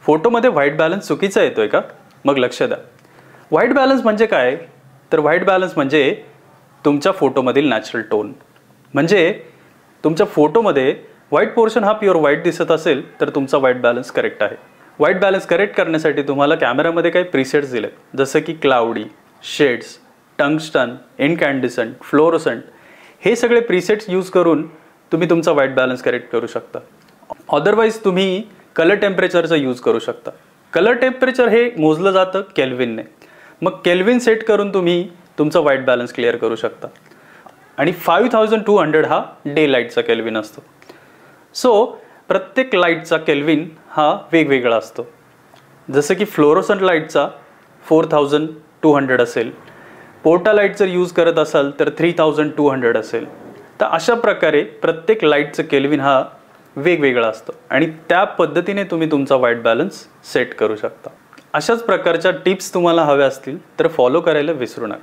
फोटोमध्ये white balance चुकीचा येतोय का? मग लक्ष द्या. व्हाईट बॅलन्स म्हणजे काय? तर व्हाईट बॅलन्स म्हणजे तुमच्या फोटोमधील नॅचरल टोन. म्हणजे तुमच्या फोटोमध्ये व्हाईट पोर्शन हा प्युअर व्हाईट दिसत असेल तर तुमचा व्हाईट बॅलन्स करेक्ट आहे. व्हाईट बॅलन्स करेक्ट करण्यासाठी तुम्हाला कॅमेरामध्ये काही प्रीसेट्स दिले, जसं की क्लाउडी, शेड्स, टंगस्टन, इनकॅन्डिसंट, फ्लोरोसंट. हे सगळे प्रीसेट्स यूज करून तुम्ही तुमचा व्हाईट बॅलन्स करेक्ट करू शकता. अदरवाईज तुम्ही कलर टेम्परेचरचा यूज करू शकता. कलर टेम्परेचर हे मोजलं जातं केल्विनने. मग केल्विन सेट करून तुम्ही तुमचा व्हाईट बॅलन्स क्लिअर करू शकता. आणि 5200 हा डे लाईटचा केल्विन असतो. सो प्रत्येक लाईटचा केल्विन हा वेगवेगळा असतो. जसं की फ्लोरोसंट लाईटचा 4200 असेल, पोर्टा लाईट जर यूज करत असाल तर 3200 असेल. तर अशा प्रकारे प्रत्येक लाईटचं केल्विन हा वेगवेगळा असतो आणि त्या पद्धतीने तुम्ही तुमचा व्हाईट बॅलन्स सेट करू शकता. अशाच प्रकारच्या टिप्स तुम्हाला हव्या असतील तर फॉलो करायला विसरू नका.